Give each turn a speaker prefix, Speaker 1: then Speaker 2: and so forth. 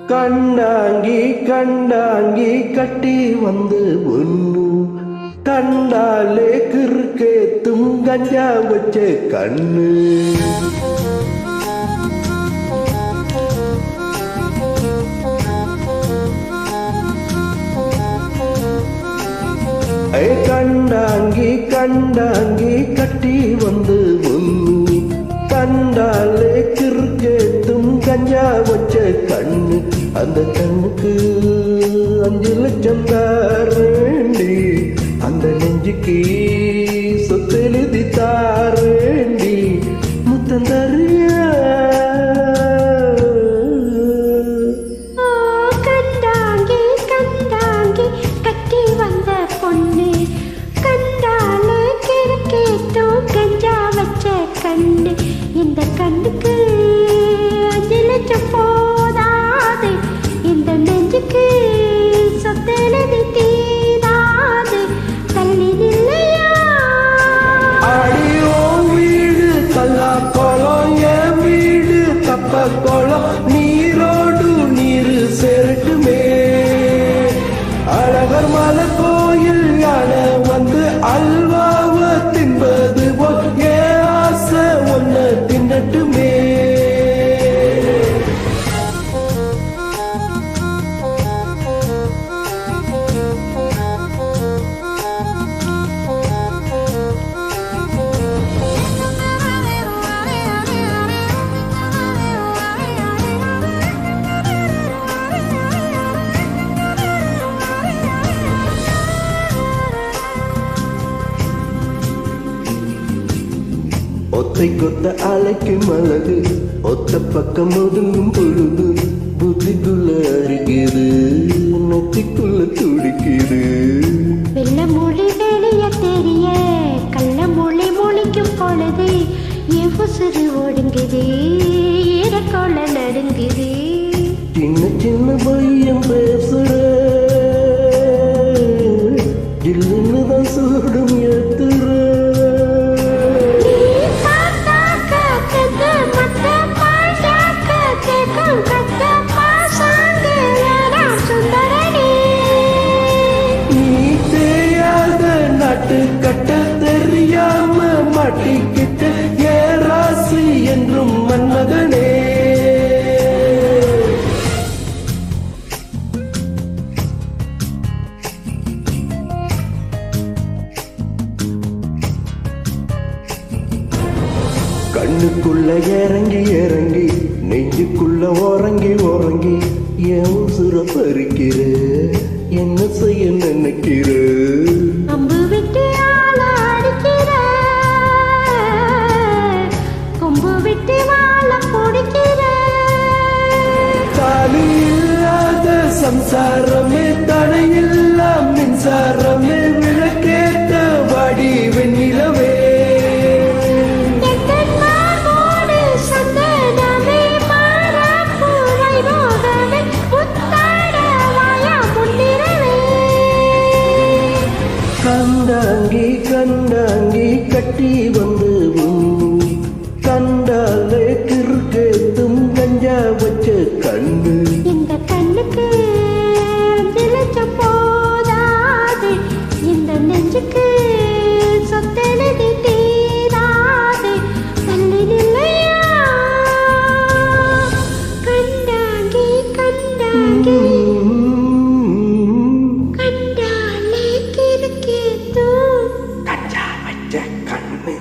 Speaker 1: கண்டாங்கி கண்டாங்கி கட்டி வந்து ஒண்ணு கண்டாலே கிறுக்கேத்தும் கஞ்சா வச்ச கண்ணு கண்டாங்கி கண்டாங்கி கட்டி வந்து ஒண்ணு கண்டாலே கிறுக்கேத்தும் கஞ்சா வச்ச கண்ணு அந்த கண்ணுக்கு 5 லட்சம் தாரேண்டி அந்த நெஞ்சுக்கு சொத்தெழுதி தாரேண்டி முத்தம் தரியா
Speaker 2: கண்டாங்கி கண்டாங்கி கட்டி வந்த பொண்ணு கண்டாலே கிறுக்கேத்தும் கஞ்சா வச்ச கண்ணு இந்த கண்ணுக்கு 5 லட்சம் போதாது இந்த நெஞ்சுக்கு சொத்தெழுதி தீராது தள்ளி நில்லையா
Speaker 1: அடியோ வீடு கல்லா கோலம் என் வீடு தப்ப கோலம் நீரோடு நீரு சேரட்டுமே அழகர் மலை கோயில் யானை வந்து அல்வாவ தின்பது போல் ஏன் ஆசை ஒன்ன தின்னட்டுமே ஒத்தை கொத்த அழைக்கும் அழகு ஒத்த பக்கம் ஒதுங்கும் பொழுது புத்திக்குள்ள அருகிது நெத்திக்குள்ள துடிக்குது
Speaker 2: வெள்ள மொழி வெளிய தெரிய கள்ள மொழி மொழிக்கும் பொழுது என் உசுறு ஒடுங்குது ஈரக்கோள நடுங்குது
Speaker 1: சின்ன சின்ன பையன் பேசுற ஜில்லுன்னு தான் சூடும் ஏத்துற கட்ட தெரியாம மாட்டிக்கிட்ட ஏ ராசி என்றும் மன்மகனே கண்ணுக்குள்ள இறங்கி இறங்கி நெஞ்சுக்குள்ள உறங்கி உறங்கி என் உசுர பறிக்கிற என்ன செய்ய நினைக்கிற
Speaker 2: அம்பு விட்டு ஆள அடிக்கிற கொம்பு விட்டு வாழ பிடிக்கிற
Speaker 1: தாலி இல்லாத சம்சாரமே தடையில்லா மின்சாரமே விளக்கேத்த வாடி வெண்ணிலவே கண்டாங்கி கண்டாங்கி கட்டி வந்து கண்டாலே கிறுக்கேத்தும் கஞ்சா வச்ச கண்ணு
Speaker 2: இந்த கண்ணுக்கு 5 லட்சம் போதாது இந்த நெஞ்சுக்கு சொத்தெழுதி தீராது தள்ளி நில்லையா கண்டாங்கி கண்டாங்கி
Speaker 1: கஞ்சா வச்ச கண்ணு